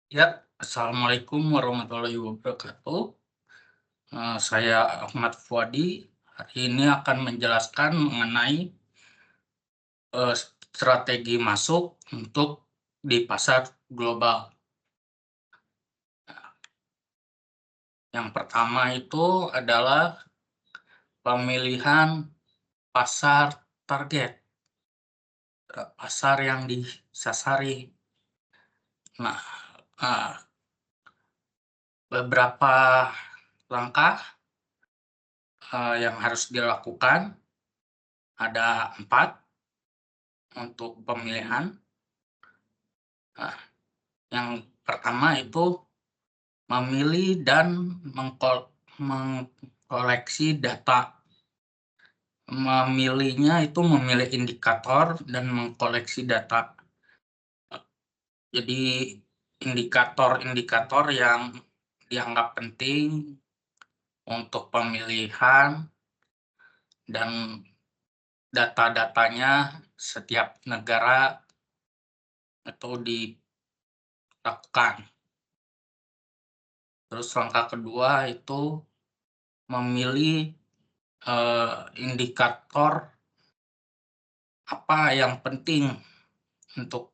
Ya, assalamualaikum warahmatullahi wabarakatuh. Saya Ahmad Fuadi. Hari ini akan menjelaskan mengenai strategi masuk untuk di pasar global. Yang pertama itu adalah pemilihan pasar target, pasar yang disasari. Nah, eh, beberapa langkah yang harus dilakukan ada 4 untuk pemilihan. Nah, yang pertama itu memilih dan mengkoleksi data. Memilihnya itu memilih indikator dan mengkoleksi data. Jadi indikator-indikator yang dianggap penting untuk pemilihan dan data-datanya setiap negara itu dilakukan. Terus langkah kedua itu memilih, indikator apa yang penting untuk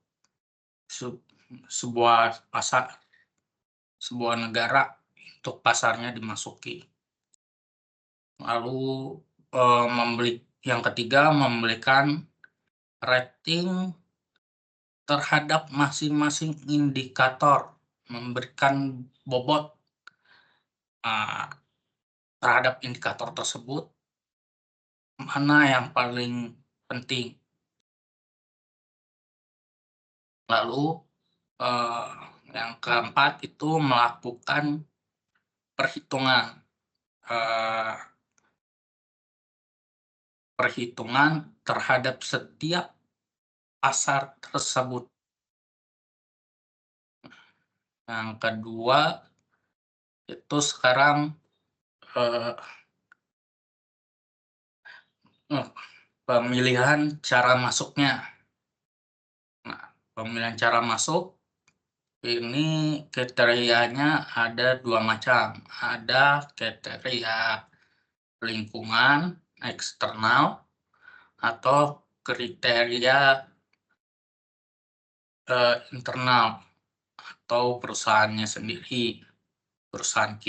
se sebuah pasar, sebuah negara untuk pasarnya dimasuki. Lalu, yang ketiga memberikan rating terhadap masing-masing indikator, memberikan bobot, eee, terhadap indikator tersebut, mana yang paling penting. Lalu, eee, yang keempat itu melakukan perhitungan, eee, perhitungan terhadap setiap pasar tersebut. Yang kedua itu sekarang, eee pemilihan cara masuknya. Nah, pemilihan cara masuk ini kriterianya ada 2 macam, ada kriteria lingkungan eksternal atau kriteria, internal atau perusahaannya sendiri, perusahaan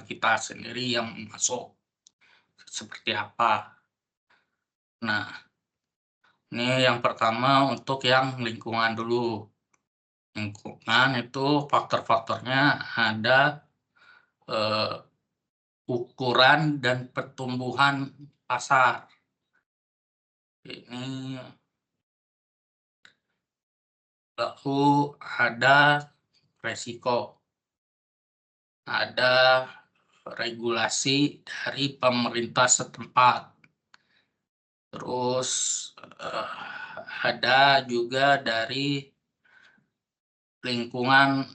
kita sendiri yang masuk, seperti apa. Nah, ini yang pertama untuk yang lingkungan dulu. Lingkungan itu faktor-faktornya ada, eee, ukuran dan pertumbuhan pasar. Ini lalu ada resiko, ada regulasi dari pemerintah setempat, terus, eee, ada juga dari lingkungan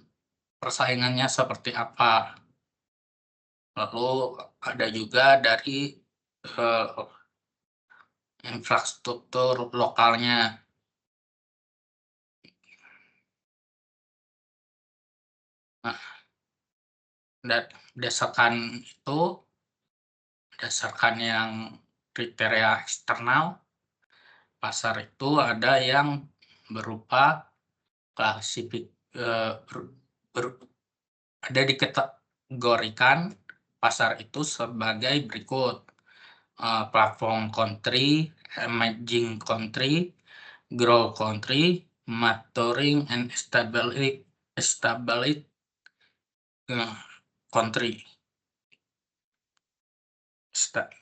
persaingannya seperti apa, lalu ada juga dari, eee, infrastruktur lokalnya. Nah, berdasarkan itu, berdasarkan yang kriteria eksternal, pasar itu ada yang berupa klasifik eee, ber ber ada dikategorikan pasar itu sebagai berikut, platform country, emerging country, grow country, maturing and established, country. Sta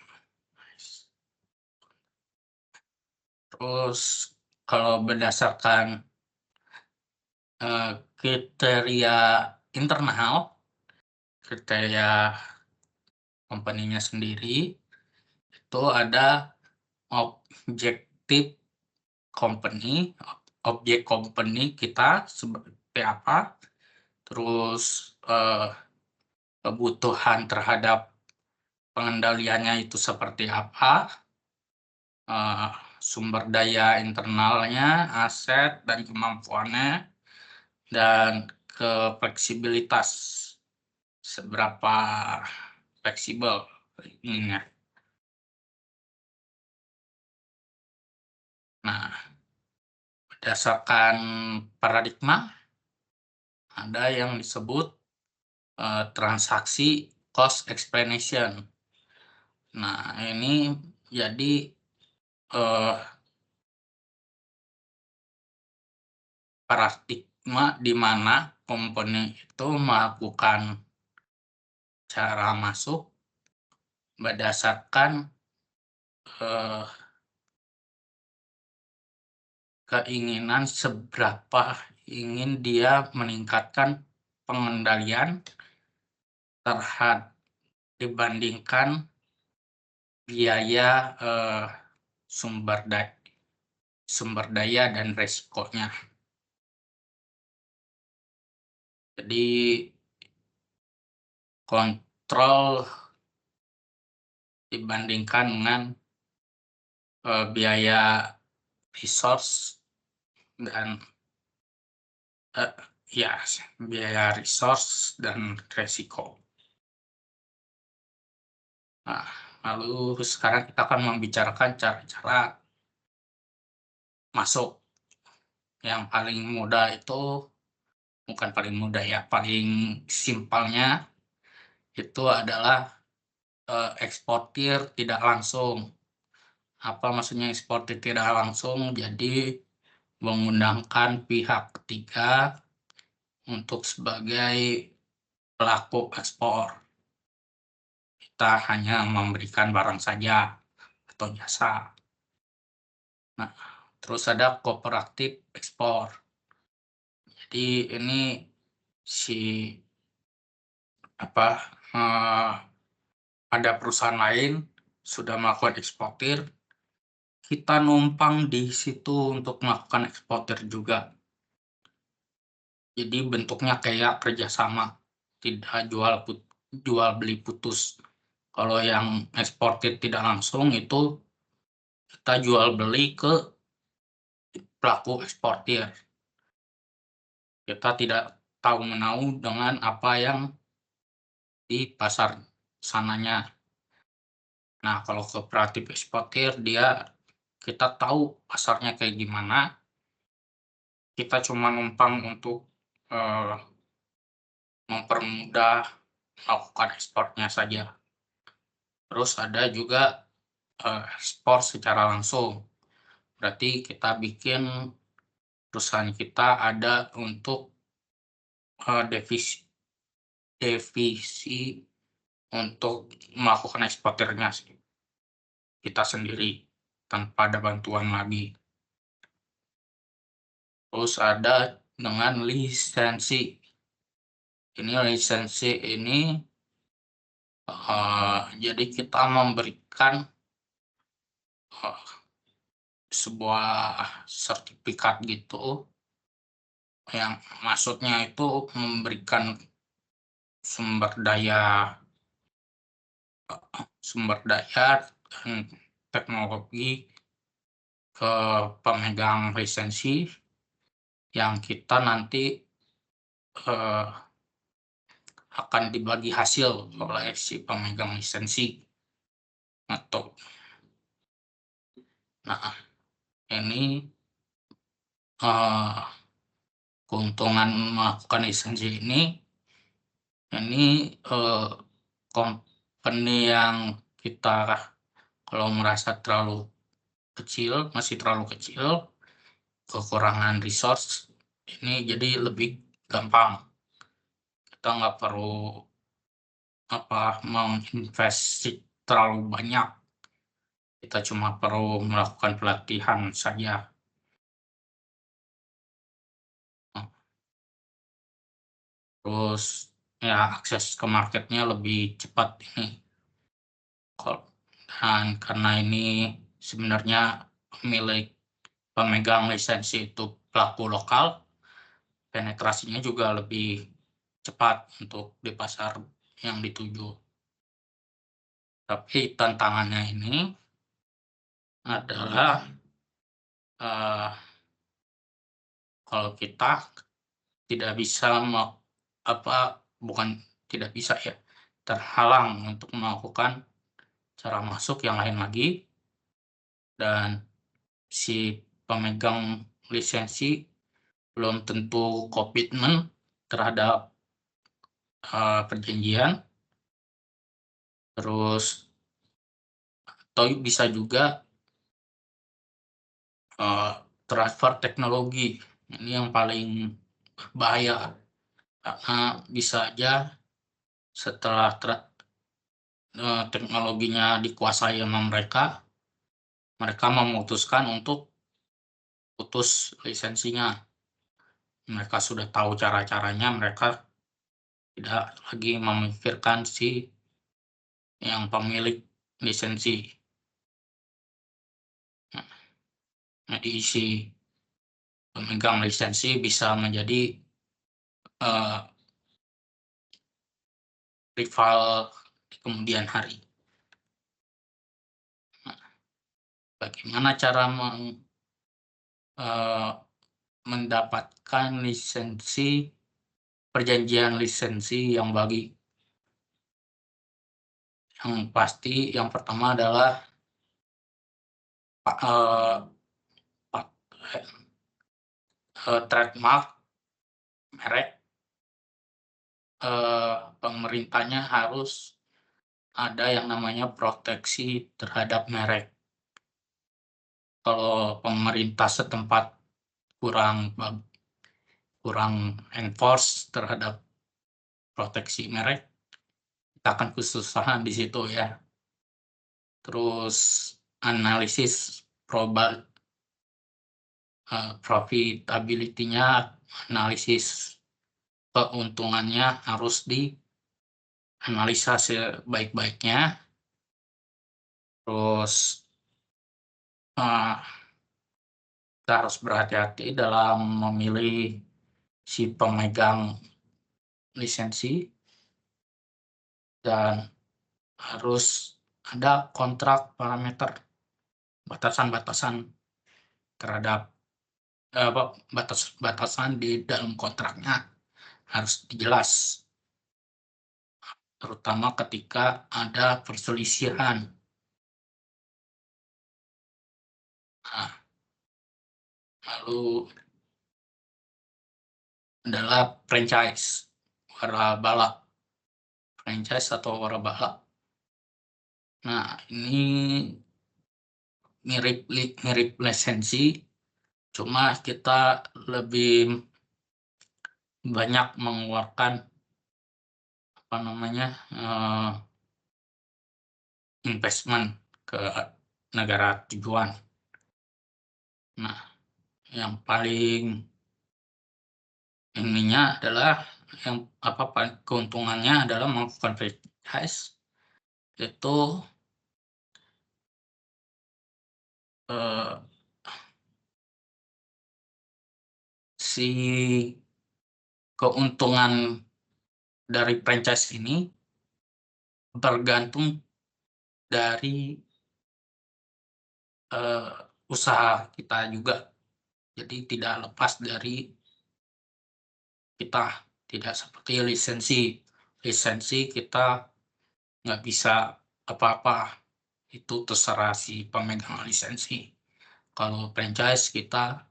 Terus kalau berdasarkan, kriteria internal, kriteria company-nya sendiri, itu ada objektif company, objek company kita seperti apa, terus, kebutuhan terhadap pengendaliannya itu seperti apa, sumber daya internalnya, aset dan kemampuannya, dan ke fleksibilitas, seberapa fleksibel ininya. Nah, berdasarkan paradigma ada yang disebut transaksi cost explanation. Nah, ini jadi eh, paradigma di mana company itu melakukan cara masuk berdasarkan eh, keinginan seberapa ingin dia meningkatkan pengendalian terhadap dibandingkan biaya sumber daya dan resikonya. Jadi kontrol dibandingkan dengan biaya resource dan ya biaya resource dan resiko. Nah, lalu sekarang kita akan membicarakan cara-cara masuk. Yang paling mudah itu, bukan paling mudah ya, paling simpelnya itu adalah eksportir tidak langsung. Apa maksudnya eksportir tidak langsung? Jadi mengundangkan pihak ketiga untuk sebagai pelaku ekspor. Kita hanya memberikan barang saja atau jasa. Nah, terus ada kooperatif ekspor. Jadi ini si apa ada perusahaan lain sudah melakukan eksportir, kita numpang di situ untuk melakukan eksportir juga. Jadi bentuknya kayak kerjasama, tidak jual beli putus. Kalau yang eksportir tidak langsung itu kita jual beli ke pelaku eksportir. Kita tidak tahu menahu dengan apa yang di pasar sananya. Nah, kalau kooperatif eksportir kita tahu pasarnya kayak gimana, kita cuma numpang untuk eh, mempermudah melakukan ekspornya saja. Terus ada juga ekspor secara langsung. Berarti kita bikin perusahaan kita ada untuk devisi untuk melakukan ekspornya kita sendiri tanpa ada bantuan lagi. Terus ada dengan lisensi. Lisensi ini jadi kita memberikan sebuah sertifikat gitu yang maksudnya itu memberikan sumber daya dan teknologi ke pemegang lisensi yang kita nanti akan dibagi hasil oleh si pemegang lisensi atau nah ini keuntungan melakukan lisensi ini company yang kita kalau merasa masih terlalu kecil, kekurangan resource, ini jadi lebih gampang. Kita nggak perlu menginvest terlalu banyak. Kita cuma perlu melakukan pelatihan saja. Terus ya akses ke marketnya lebih cepat ini. Dan karena ini sebenarnya milik pemegang lisensi itu pelaku lokal, penetrasinya juga lebih cepat untuk di pasar yang dituju. Tapi tantangannya ini adalah kalau kita tidak bisa bukan tidak bisa ya, terhalang untuk melakukan cara masuk yang lain lagi, dan si pemegang lisensi belum tentu komitmen terhadap, perjanjian. Terus atau bisa juga, eee, transfer teknologi. Ini yang paling bahaya, karena bisa aja setelah teknologinya dikuasai sama mereka, mereka memutuskan untuk putus lisensinya. Mereka sudah tahu cara-caranya, mereka tidak lagi memikirkan si yang pemilik lisensi. Nah, jadi si pemegang lisensi bisa menjadi, eee, rival di kemudian hari. Nah, bagaimana cara eee, mendapatkan perjanjian lisensi yang yang pasti yang pertama adalah eee, pak trademark, merek, pemerintahnya harus ada yang namanya proteksi terhadap merek. Kalau pemerintah setempat kurang kurang enforce terhadap proteksi merek, kita akan kesusahan di situ ya. Terus analisis profitability-nya, analisis keuntungannya harus dianalisa sebaik-baiknya. Terus, eee, kita harus berhati-hati dalam memilih si pemegang lisensi, dan harus ada kontrak parameter, batasan-batasan terhadap, batasan di dalam kontraknya harus jelas, terutama ketika ada perselisihan. Nah, lalu adalah waralaba, franchise atau waralaba. Nah, ini mirip lisensi, cuma kita lebih banyak mengeluarkan, apa namanya, investment ke negara tujuan. Nah, yang paling ininya adalah keuntungannya adalah melakukan franchise itu, eee, si keuntungan dari franchise ini tergantung dari, eee, usaha kita juga. Jadi tidak lepas dari kita, tidak seperti lisensi. Lisensi kita nggak bisa apa-apa, itu terserah si pemegang lisensi. Kalau franchise kita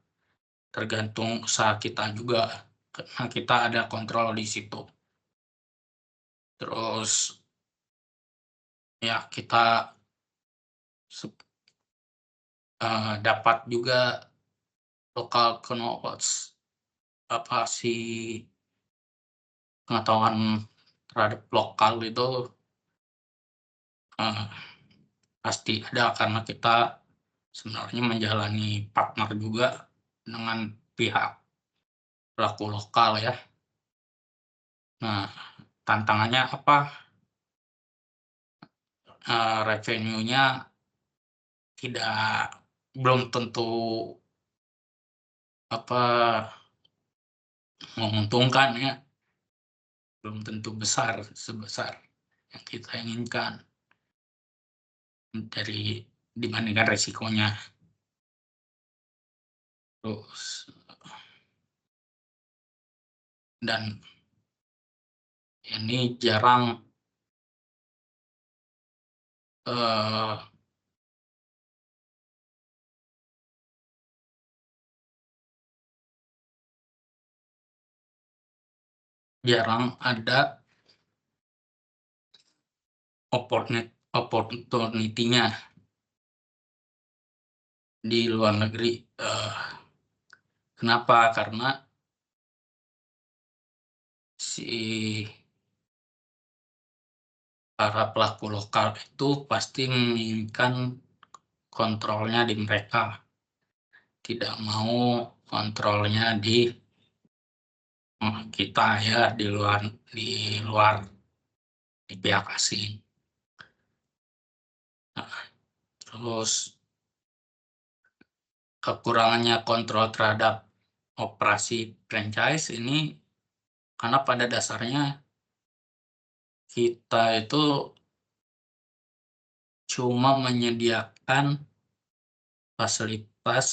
tergantung usaha kita juga, karena kita ada kontrol di situ. Terus ya kita dapat juga lokal knowledge, apa sih, pengetahuan terhadap lokal itu, eee, pasti ada karena kita sebenarnya menjalani partner juga dengan pihak pelaku lokal ya. Nah, tantangannya apa, revenue-nya belum tentu, apa, menguntungkan ya, belum tentu besar sebesar yang kita inginkan dibandingkan resikonya. Terus dan ini jarang, eee, jarang ada opportunity-nya di luar negeri. Kenapa? Karena si para pelaku lokal itu pasti menginginkan kontrolnya di mereka, tidak mau kontrolnya di, kita ya, di luar, di pihak asing. Nah, terus kekurangannya kontrol terhadap operasi franchise ini karena pada dasarnya kita itu cuma menyediakan fasilitas,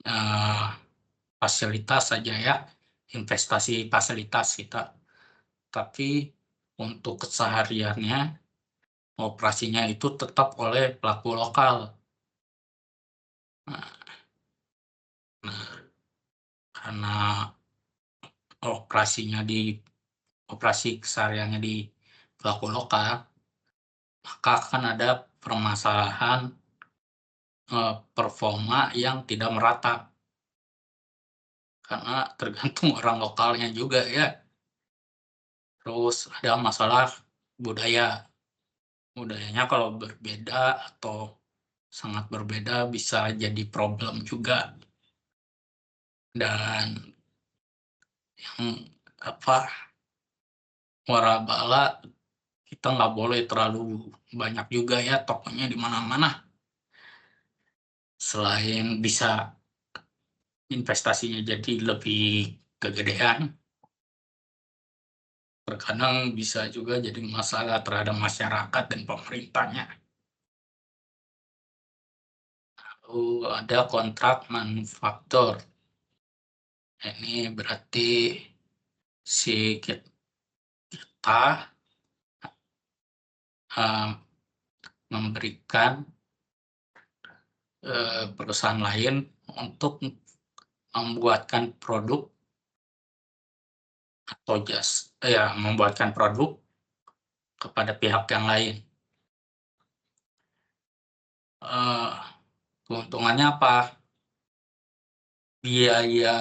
eee, fasilitas saja ya, investasi fasilitas kita. Tapi untuk kesehariannya, operasinya itu tetap oleh pelaku lokal. Nah nah, karena operasinya di operasi kesehariannya di pelaku lokal, maka akan ada permasalahan, performa yang tidak merata, karena tergantung orang lokalnya juga ya. Terus ada masalah budaya. Budayanya kalau berbeda atau sangat berbeda bisa jadi problem juga. Dan yang apa, warabala kita nggak boleh terlalu banyak juga ya tokonya di mana-mana. Selain bisa investasinya jadi lebih kegedean, terkadang bisa juga jadi masalah terhadap masyarakat dan pemerintahnya. Lalu ada kontrak manufaktur. Ini berarti si kita, eee, memberikan, perusahaan lain untuk membuatkan produk atau ya, membuatkan produk kepada pihak yang lain. Eee, Keuntungannya apa? Biaya,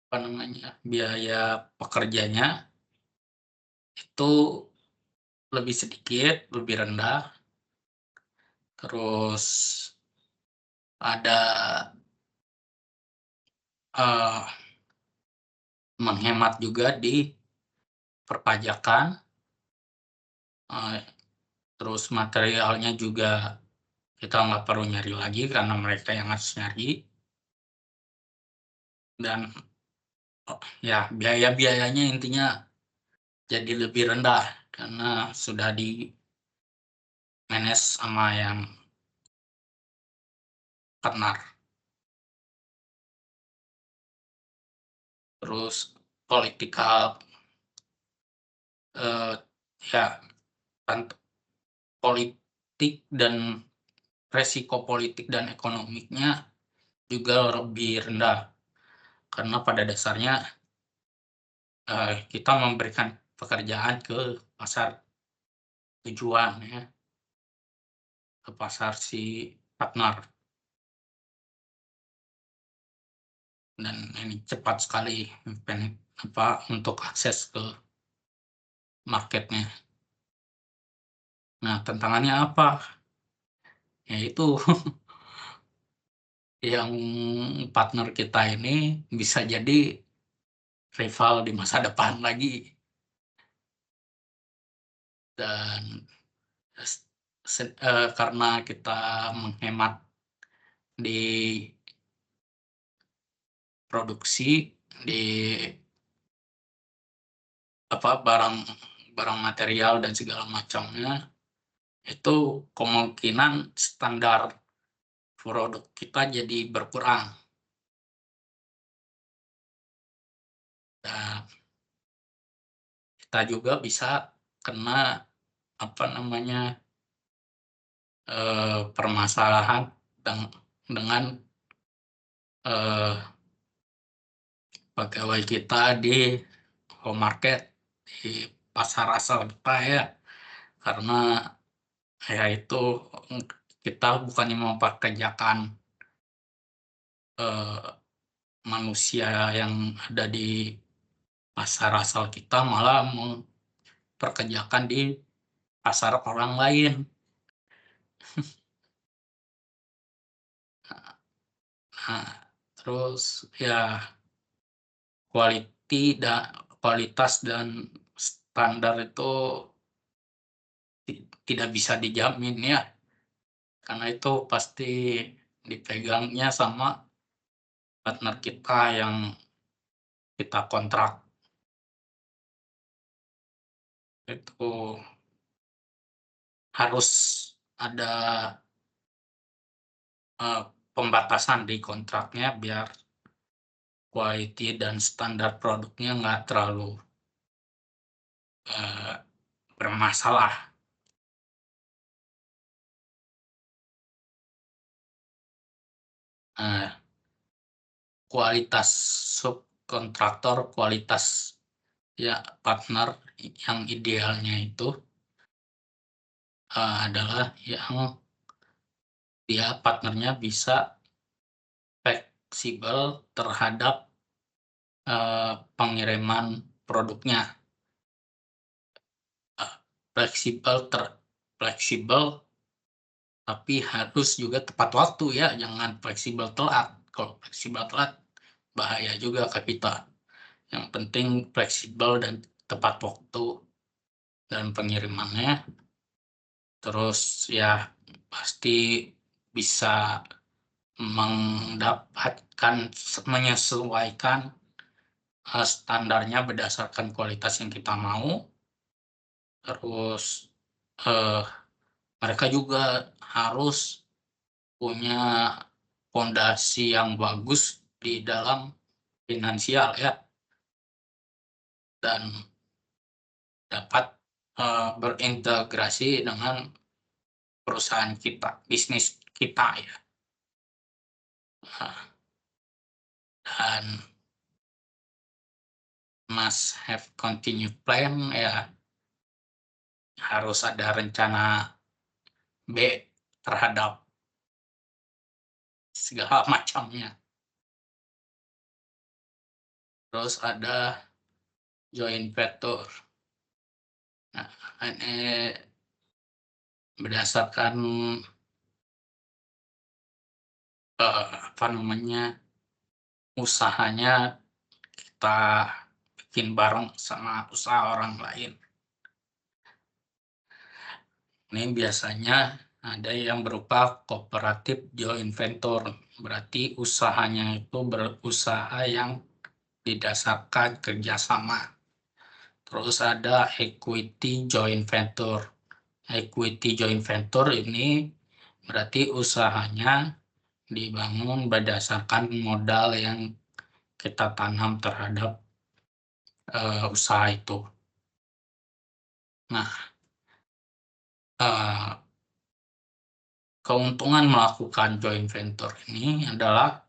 apa namanya, biaya pekerjanya itu lebih sedikit, lebih rendah, terus ada, eee, menghemat juga di perpajakan, eee, terus materialnya juga kita nggak perlu nyari lagi karena mereka yang harus nyari, dan, ya biaya-biayanya intinya jadi lebih rendah karena sudah di-manage sama yang partner. Terus politikal, eee, ya kan, politik dan resiko politik dan ekonomiknya juga lebih rendah, karena pada dasarnya, kita memberikan pekerjaan ke pasar tujuan ya, ke pasar si partner, dan ini cepat sekali untuk akses ke marketnya. Nah, tantangannya apa? Yaitu yang partner kita ini bisa jadi rival di masa depan lagi, dan es karena kita menghemat di produksi, di barang barang material dan segala macamnya, itu kemungkinan standar produk kita jadi berkurang. dan kita juga bisa kena, apa namanya, permasalahan dengan, eee, pegawai kita di home market, di pasar asal kita ya. Karena ya itu, kita bukannya mempekerjakan, eee, manusia yang ada di pasar asal kita, malah memperkerjakan di pasar orang lain. Nah, terus ya kualitas dan standar itu tidak bisa dijamin ya, karena itu pasti dipegangnya sama partner kita yang kita kontrak. Itu harus ada, eee, pembatasan di kontraknya biar quality dan standar produknya nggak terlalu, eee, bermasalah. Eee, Kualitas subkontraktor, kualitas ya partner yang idealnya itu, adalah yang dia partnernya bisa fleksibel terhadap, pengiriman produknya, eee, fleksibel tapi harus juga tepat waktu ya, jangan fleksibel telat. Kalau fleksibel telat bahaya juga ke kita. Yang penting fleksibel dan tepat waktu dan pengirimannya, terus ya pasti bisa mendapatkan menyesuaikan, standarnya berdasarkan kualitas yang kita mau, terus, eee, mereka juga harus punya pondasi yang bagus di dalam finansial ya, dan dapat, berintegrasi dengan perusahaan kita, bisnis kita ya. Nah, dan must have continued plan ya, harus ada rencana B terhadap segala macamnya. Terus ada joint venture. Nah, ini berdasarkan, apa namanya, usahanya kita bikin bareng sama usaha orang lain. Ini biasanya ada yang berupa kooperatif joint venture, berarti usahanya itu berusaha yang didasarkan kerjasama. Terus ada equity joint venture. Equity joint venture ini berarti usahanya dibangun berdasarkan modal yang kita tanam terhadap, usaha itu. Nah, eee, keuntungan melakukan joint venture ini adalah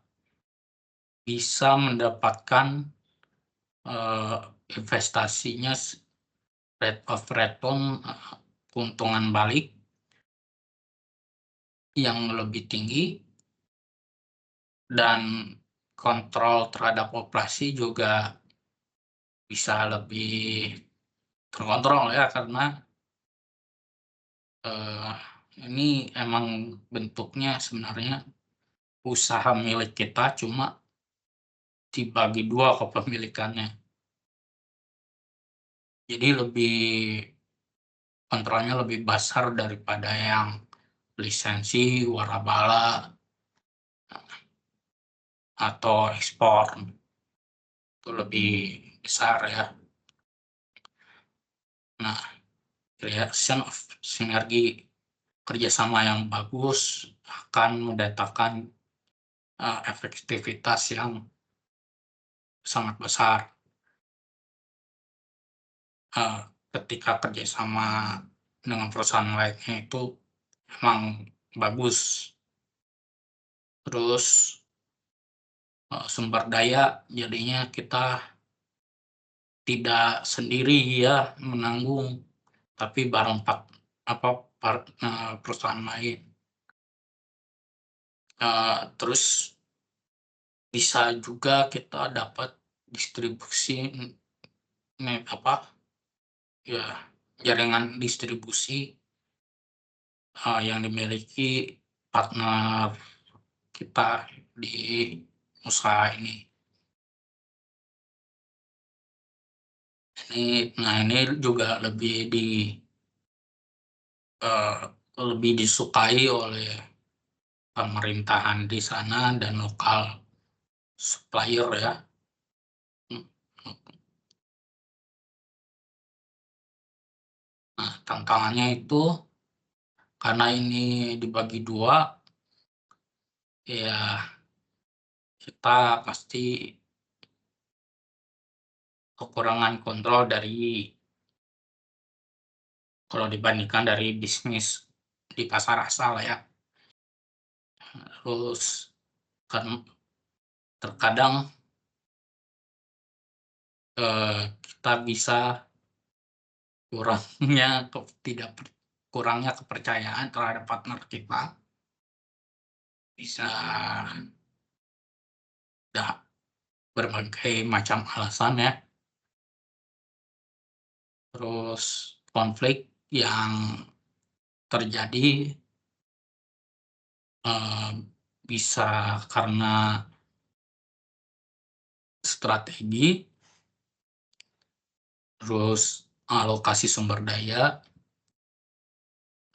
bisa mendapatkan, eee, investasinya rate of return, keuntungan balik yang lebih tinggi, dan kontrol terhadap operasi juga bisa lebih terkontrol ya, karena, eee, ini emang bentuknya sebenarnya usaha milik kita, cuma dibagi 2 kepemilikannya. Jadi lebih kontrolnya lebih besar daripada yang lisensi, warabala, atau ekspor, itu lebih besar ya. Nah, creation of sinergi, kerjasama yang bagus akan mendatangkan, efektivitas yang sangat besar. eee, ketika kerjasama dengan perusahaan lainnya itu emang bagus. Terus, sumber daya jadinya kita tidak sendiri ya menanggung, tapi bareng apa, perusahaan lain. Terus bisa juga kita dapat distribusi, apa, ya, jaringan distribusi, yang dimiliki partner kita di usaha ini. Ini juga eee, lebih disukai oleh pemerintahan di sana dan lokal supplier ya. Mhm. Nah, tantangannya itu karena ini dibagi 2, ya kita pasti kekurangan kontrol kalau dibandingkan dari bisnis di pasar asal ya. Terus kan terkadang, kita bisa kurangnya ke tidak per kurangnya kepercayaan terhadap partner kita, bisa ada berbagai macam alasan ya. Terus konflik yang terjadi, eee, bisa karena strategi, terus alokasi sumber daya,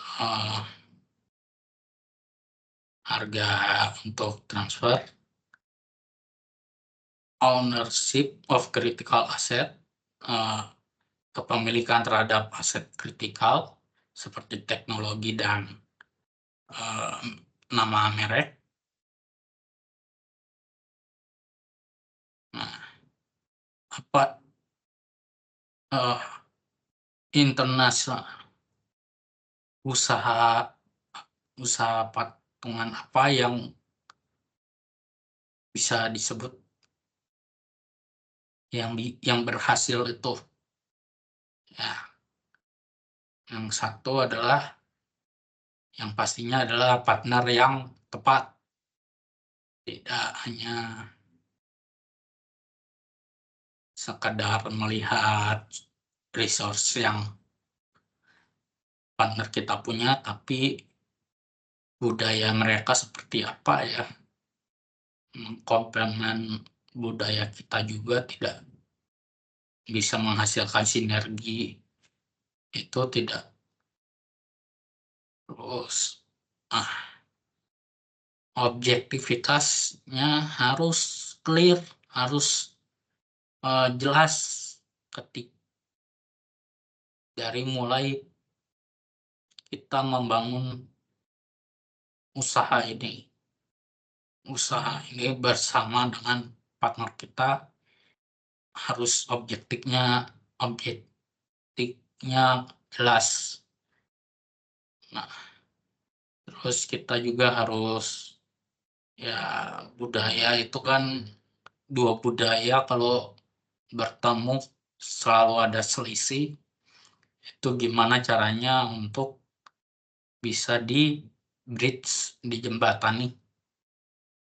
eee, harga untuk transfer, ownership of critical asset, eee, kepemilikan terhadap aset kritikal seperti teknologi dan, nama merek. Nah, apa, eee, internasa usaha usaha patungan apa yang bisa disebut yang berhasil itu? Ya, yang satu adalah yang pastinya adalah partner yang tepat, tidak hanya sekedar melihat resource yang partner kita punya, tapi budaya mereka seperti apa ya, komplement budaya kita juga tidak bisa menghasilkan sinergi, itu tidak. Terus, ah, objektivitasnya harus clear, harus, jelas ketik dari mulai kita membangun usaha ini. Usaha ini bersama dengan partner kita harus objektifnya jelas. Nah, terus kita juga harus, ya, budaya itu kan 2 budaya kalau bertemu selalu ada selisih, itu gimana caranya untuk bisa di-bridge, dijembatani,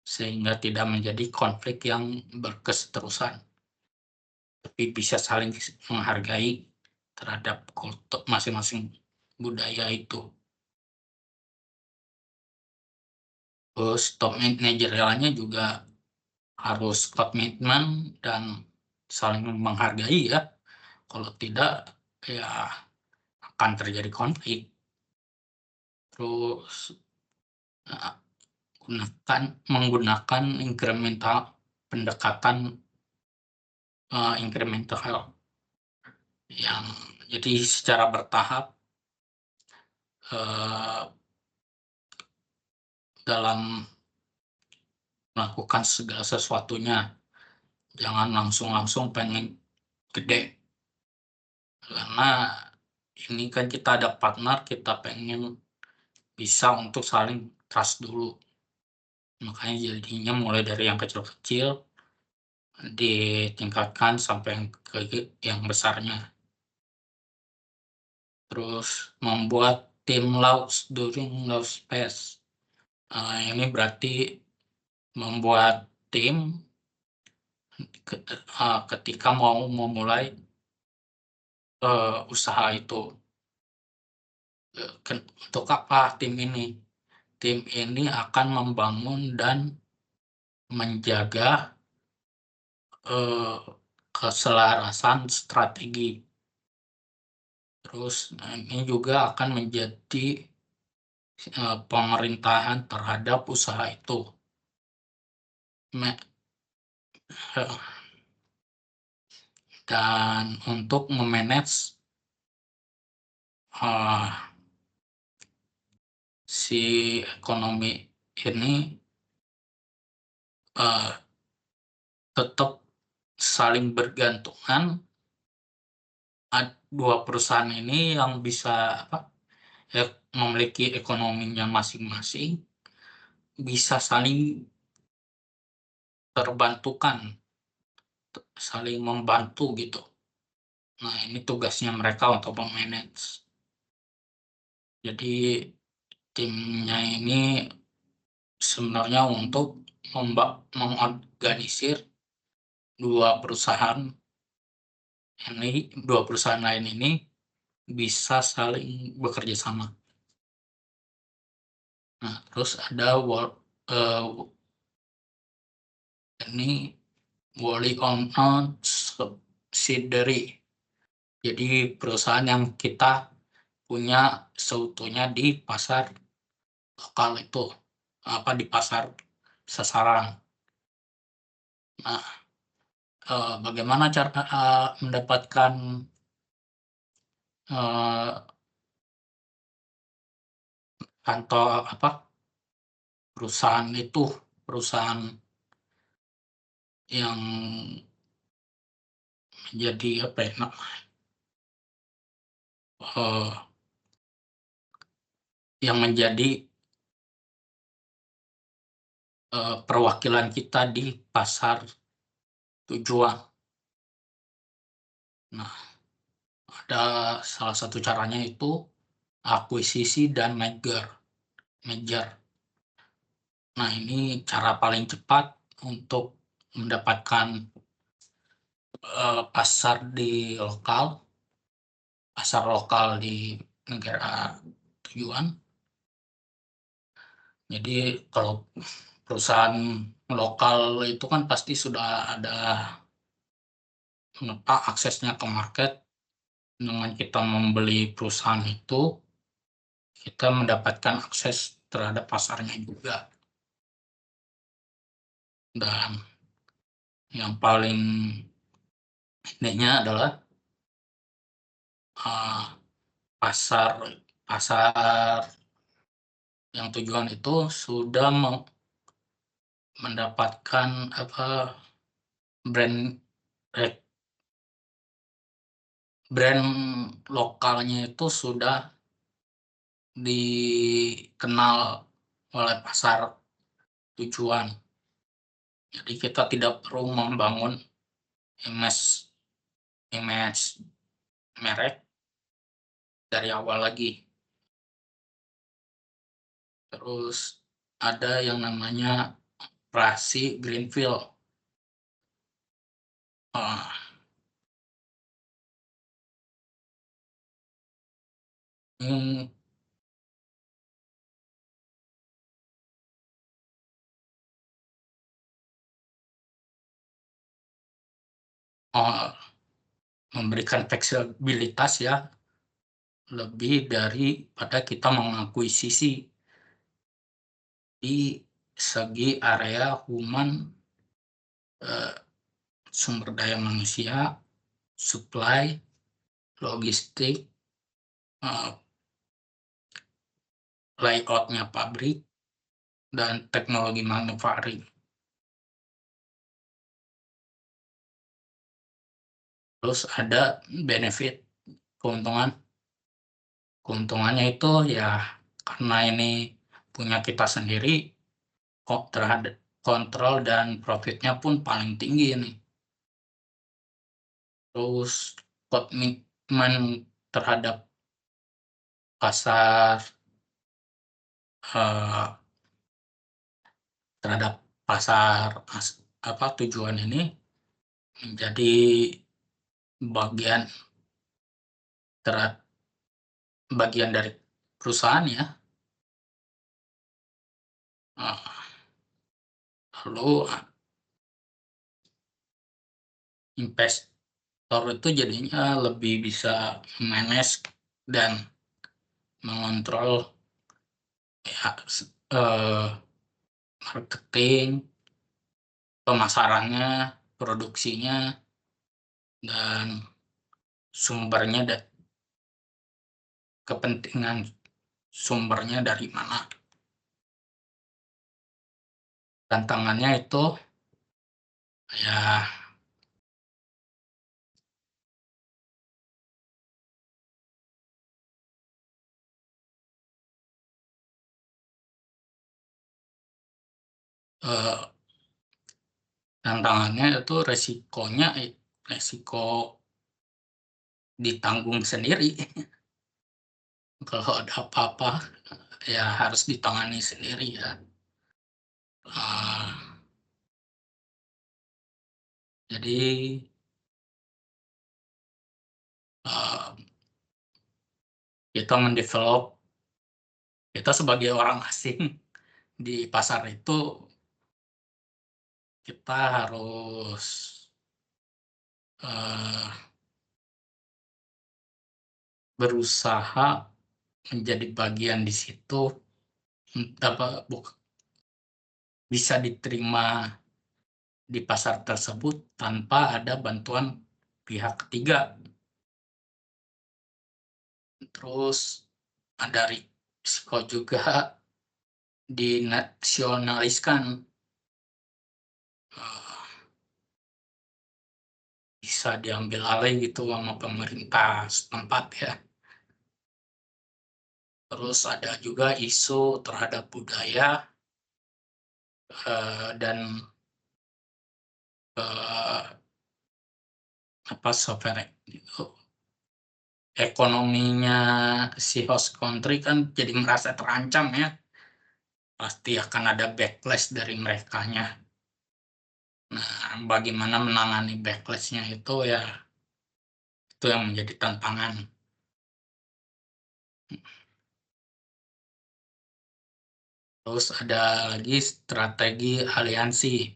sehingga tidak menjadi konflik yang berkeseterusan, tapi bisa saling menghargai terhadap masing-masing budaya itu. Terus top manajerialnya juga harus komitmen dan saling menghargai ya, kalau tidak ya akan terjadi konflik. Terus, eee, menggunakan pendekatan, incremental yang jadi secara bertahap, eee, dalam melakukan segala sesuatunya, jangan langsung-langsung pengen gede. karena ini kan kita ada partner, kita pengen bisa untuk saling trust dulu. Makanya jadinya mulai dari yang kecil-kecil, ditingkatkan sampai yang ke yang besarnya. Terus membuat tim launch during launch phase. Ini berarti membuat tim ketika mau memulai, usaha itu. Untuk apa tim ini? Tim ini akan membangun dan menjaga, eee, keselarasan strategi. Terus, ini juga akan menjadi, pemerintahan terhadap usaha itu. Me dan untuk me-manage, eee, si ekonomi ini, eee, tetap saling bergantungan. Dua perusahaan ini yang bisa apa, memiliki ekonominya masing-masing, bisa saling terbantukan, saling membantu gitu. Nah, ini tugasnya mereka untuk me-manage. Jadi timnya ini sebenarnya untuk mengorganisir dua perusahaan dua perusahaan lain ini bisa saling bekerja sama. Nah, terus ada ini wholly owned subsidiary. Jadi perusahaan yang kita punya seutuhnya di pasar lokal itu, di pasar sasaran. Nah, bagaimana cara, mendapatkan, eee, kantor perusahaan itu, perusahaan yang menjadi apa ya, eee, yang menjadi, perwakilan kita di pasar tujuan. Nah, ada salah satu caranya itu akuisisi dan merger. Nah, ini cara paling cepat untuk mendapatkan, pasar lokal di negara tujuan. Jadi kalau perusahaan lokal itu kan pasti sudah ada aksesnya ke market. Dengan kita membeli perusahaan itu, kita mendapatkan akses terhadap pasarnya juga. Dan yang paling ininya adalah, eee, pasar pasar yang tujuan itu sudah mendapatkan brand rek brand lokalnya itu sudah dikenal oleh pasar tujuan. Jadi kita tidak perlu membangun image image merek dari awal lagi. Terus ada yang namanya operasi greenfield. Eee, ini, eee, memberikan fleksibilitas ya, lebih daripada kita mengakuisisi di segi area human, eee, sumber daya manusia, supply, logistik, eee, layout-nya pabrik, dan teknologi manufacturing. Terus ada benefit, keuntungan keuntungannya itu ya karena ini punya kita sendiri, kok terhadap kontrol dan profitnya pun paling tinggi nih. Terus komitmen terhadap pasar, eee, terhadap pasar tujuan ini menjadi bagian tera bagian dari perusahaan ya, heeh. Lalu, investor itu jadinya lebih bisa manage dan mengontrol ya, marketing, pemasarannya, produksinya, dan sumbernya kepentingan sumbernya dari mana. Tantangannya itu ya, eee, tantangannya itu resiko ditanggung sendiri. Kalau ada apa-apa, ya harus ditangani sendiri ya. Eee, jadi, eee, kita kita sebagai orang asing di pasar itu, kita harus, eee, berusaha menjadi bagian di situ, apa, bisa diterima di pasar tersebut tanpa ada bantuan pihak ketiga. Terus ada risiko juga dinasionaliskan, eee, bisa diambil alih gitu sama pemerintah setempat ya. Terus ada juga isu terhadap budaya, dan, eee, itu, ekonominya si host country kan jadi merasa terancam ya, pasti akan ada backlash dari merekanya. Nah, bagaimana menangani backlash-nya itu ya, itu yang menjadi tantangan. Terus ada lagi strategi aliansi.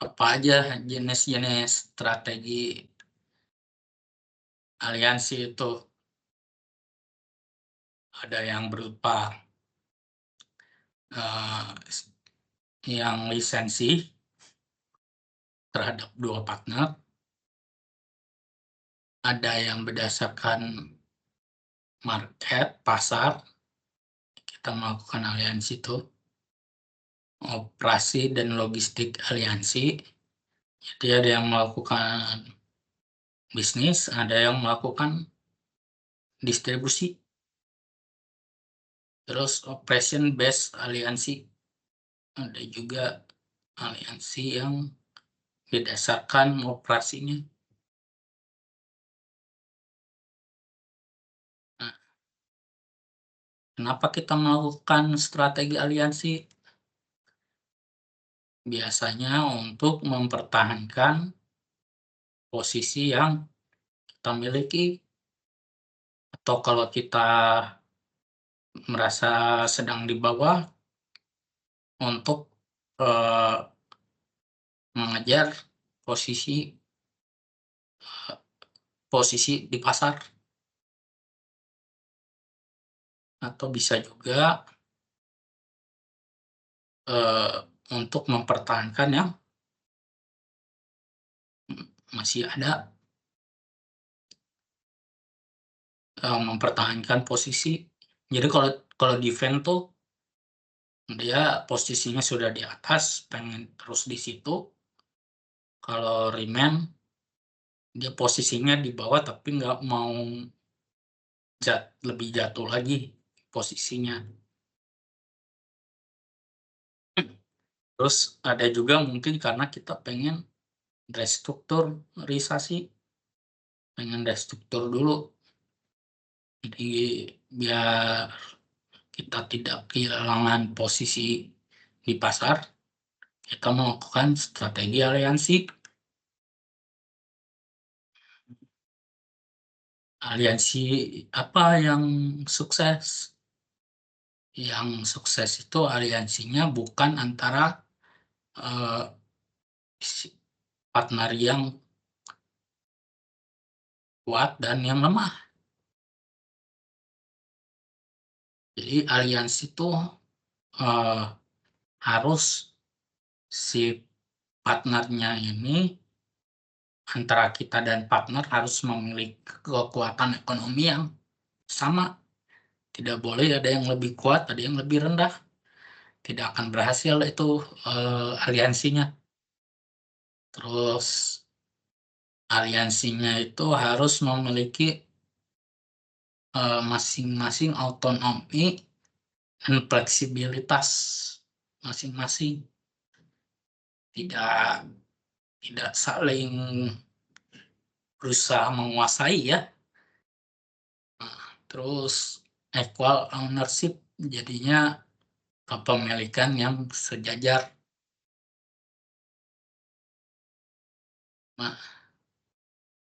Apa aja jenis-jenis strategi aliansi itu? Ada yang berupa, eee, yang lisensi terhadap 2 partner, ada yang berdasarkan pasar, kita melakukan aliansi itu, operasi dan logistik aliansi, jadi ada yang melakukan bisnis, ada yang melakukan distribusi, terus operation based aliansi, ada juga aliansi yang berdasarkan operasinya. Nah, kenapa kita melakukan strategi aliansi? Biasanya untuk mempertahankan posisi yang kita miliki, atau kalau kita merasa sedang di bawah, untuk, eee, mengejar posisi posisi di pasar, atau bisa juga, eee, untuk mempertahankan yang masih ada, mempertahankan posisi. Jadi kalau kalau defense tuh dia posisinya sudah di atas, pengen terus di situ, Kalau Riemann dia posisinya di bawah tapi nggak mau lebih jatuh lagi posisinya. Terus ada juga mungkin karena kita pengen restrukturisasi, pengen restruktur dulu. Jadi biar kita tidak kehilangan posisi di pasar, kita melakukan strategi aliansi. Aliansi apa yang sukses? Yang sukses itu aliansinya bukan antara eh, partner yang kuat dan yang lemah. Jadi aliansi itu eh, harus si partnernya ini, antara kita dan partner harus memiliki kekuatan ekonomi yang sama. Tidak boleh ada yang lebih kuat, ada yang lebih rendah. Tidak akan berhasil itu aliansinya. Terus aliansinya itu harus memiliki masing-masing autonomi dan fleksibilitas masing-masing. Tidak tidak saling berusaha menguasai ya. Nah, terus equal ownership, jadinya kepemilikan yang sejajar. Nah,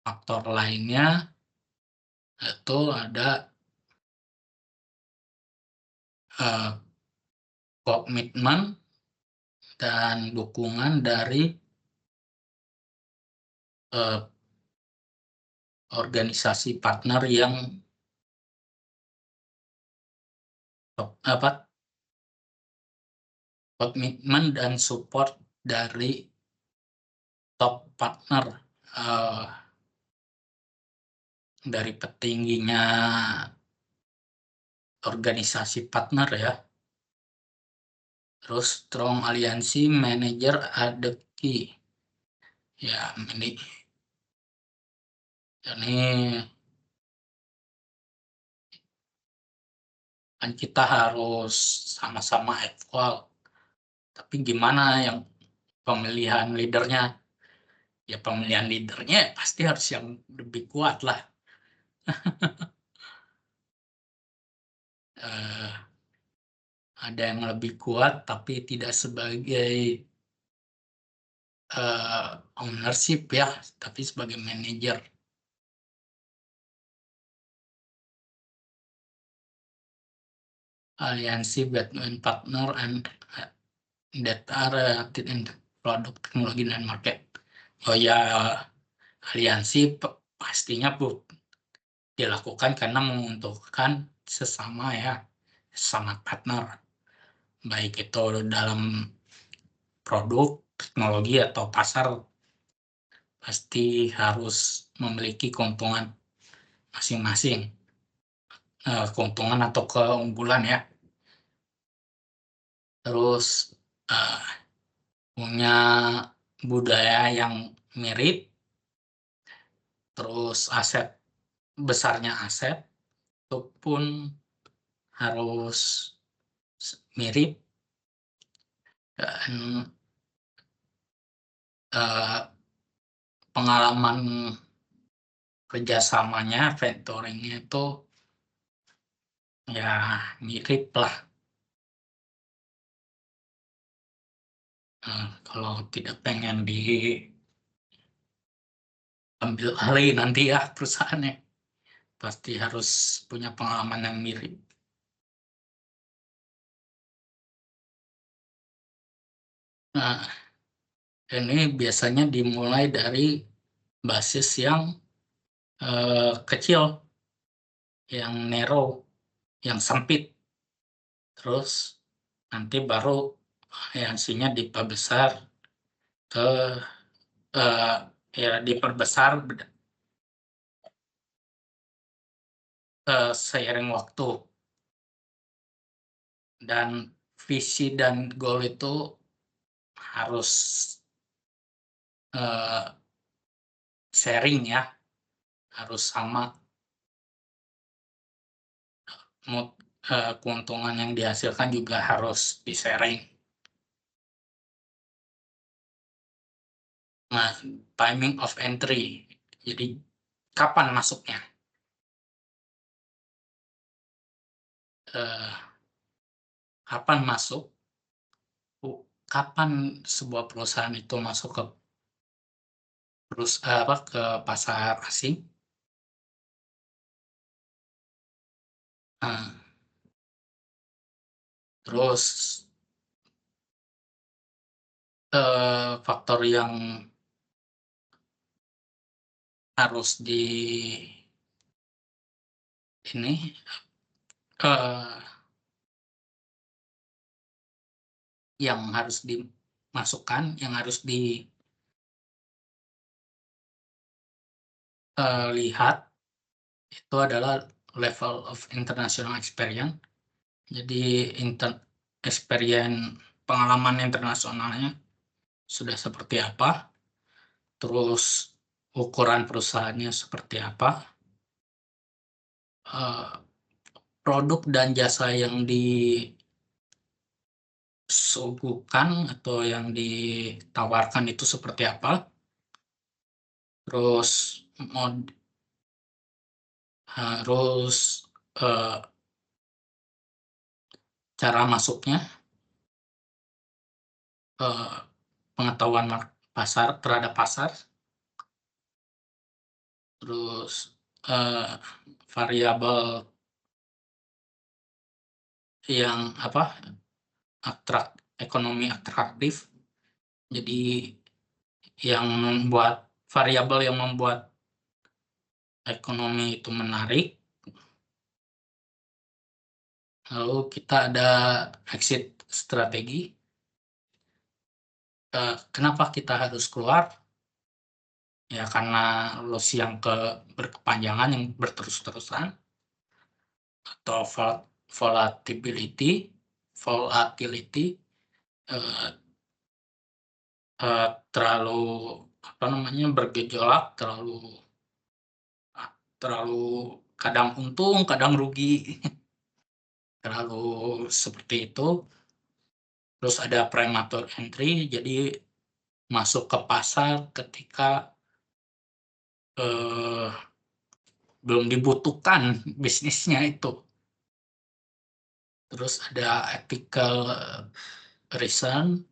faktor lainnya itu ada eh, komitmen dan dukungan dari eh, organisasi partner yang apa, komitmen dan support dari top partner, eh, dari petingginya organisasi partner ya. Terus strong aliansi manager are the key. Ya, ini kan kita harus sama-sama equal. Tapi gimana yang pemilihan leadernya? Ya pemilihan leadernya pasti harus yang lebih kuat lah. Eh, ada yang lebih kuat tapi tidak sebagai ownership ya, tapi sebagai manajer. Aliansi between partner and that are active in product, teknologi, dan market. Oh ya, aliansi pastinya dilakukan karena menguntungkan sesama ya, sesama partner. Baik itu dalam produk, teknologi, atau pasar, pasti harus memiliki keuntungan masing-masing. Keuntungan atau keunggulan ya. Terus eh, punya budaya yang mirip, terus besarnya aset itu pun harus mirip, dan eh, pengalaman kerjasamanya, venturingnya itu ya mirip lah. Kalau tidak pengen diambil alih nanti ya perusahaannya, pasti harus punya pengalaman yang mirip. Nah, ini biasanya dimulai dari basis yang kecil, yang narrow, yang sempit. Terus nanti baru aliansinya diperbesar ke eh, ya diperbesar seiring waktu, dan visi dan goal itu harus eee, sharing ya, harus sama keuntungan yang dihasilkan juga harus di-sharing. Nah, timing of entry, jadi kapan masuknya, eee, kapan masuk, kapan sebuah perusahaan itu masuk ke ke pasar asing, eee, terus, faktor yang harus ini, eee, yang harus dimasukkan, yang harus lihat itu adalah level of international experience. Jadi pengalaman internasionalnya sudah seperti apa, terus ukuran perusahaannya seperti apa, eee, produk dan jasa yang disuguhkan atau yang ditawarkan itu seperti apa, terus mod harus, eee, cara masuknya, eee, pengetahuan pasar terhadap pasar, terus, eee, variabel yang apa, ekonomi atraktif. Jadi yang variabel yang membuat ekonomi itu menarik, lalu kita ada exit strategi, kenapa kita harus keluar, ya karena loss yang berkepanjangan yang berterus-terusan atau volatility volatility, eee terlalu apa namanya, bergejolak, terlalu kadang untung, kadang rugi, terlalu seperti itu. Terus ada premature entry, jadi masuk ke pasar ketika, eee, belum dibutuhkan bisnisnya itu. Terus ada ethical reason,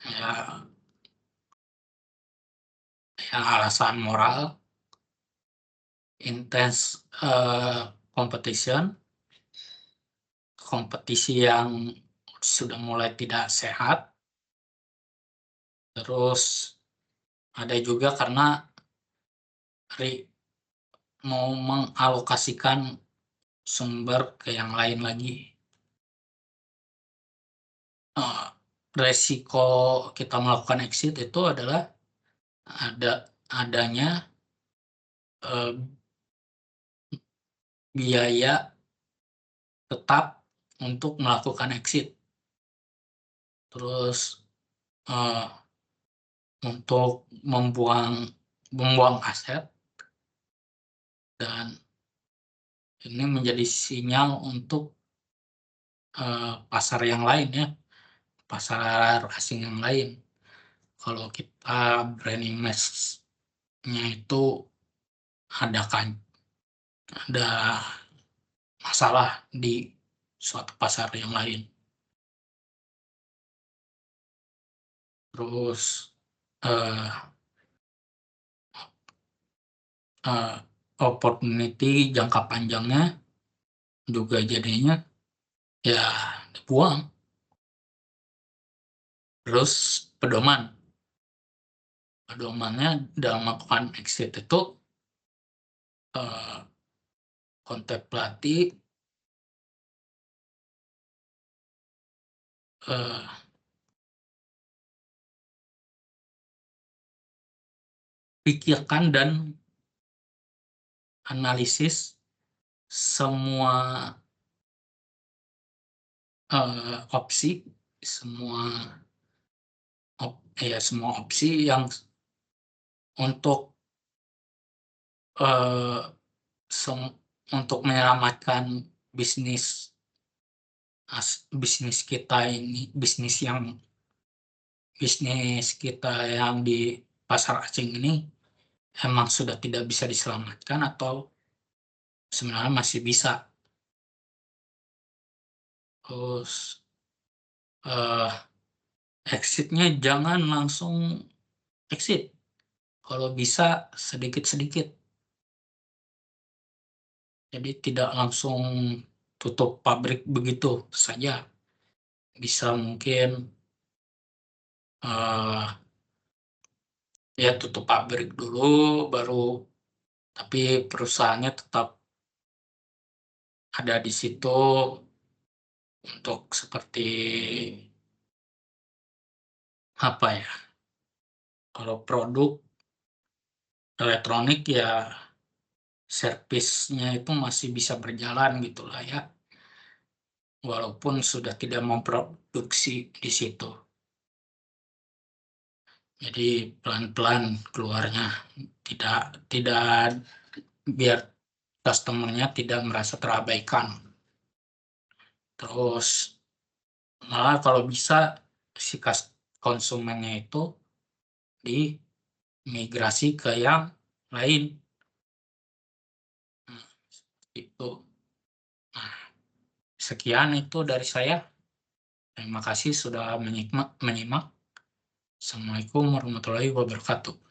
ya alasan moral, intense, competition, kompetisi yang sudah mulai tidak sehat, terus ada juga karena ri mau mengalokasikan sumber ke yang lain lagi. Eee, Resiko kita melakukan exit itu adalah adanya, eee, biaya tetap untuk melakukan exit. Terus, eee, untuk membuang aset, dan ini menjadi sinyal untuk, pasar yang lain ya, pasar asing yang lain. Kalau kita brand image-nya itu ada ada masalah di suatu pasar yang lain. Terus, eee eee, opportunity jangka panjangnya juga jadinya ya dibuang. Terus pedoman, pedomannya dalam melakukan exit itu, eee, kontemplatif, eee, pikirkan dan analisis semua, opsi, semua semua opsi yang untuk, eee, sem untuk menyelamatkan bisnis bisnis kita ini, bisnis kita yang di pasar asing ini emang sudah tidak bisa diselamatkan atau sebenarnya masih bisa. Terus, eee, exit-nya jangan langsung exit, kalau bisa sedikit-sedikit. Jadi tidak langsung tutup pabrik begitu saja. Bisa mungkin, eee, ya tutup pabrik dulu baru, tapi perusahaannya tetap ada di situ untuk seperti, apa ya, kalau produk elektronik ya servisnya itu masih bisa berjalan gitulah ya, walaupun sudah tidak memproduksi di situ. Jadi pelan-pelan keluarnya, tidak tidak biar customer-nya tidak merasa terabaikan. Terus malah kalau bisa si konsumennya itu dimigrasi ke yang lain, mmm, itu. Nah, sekian itu dari saya. Terima kasih sudah menyimak. Assalamualaikum warahmatullahi wabarakatuh.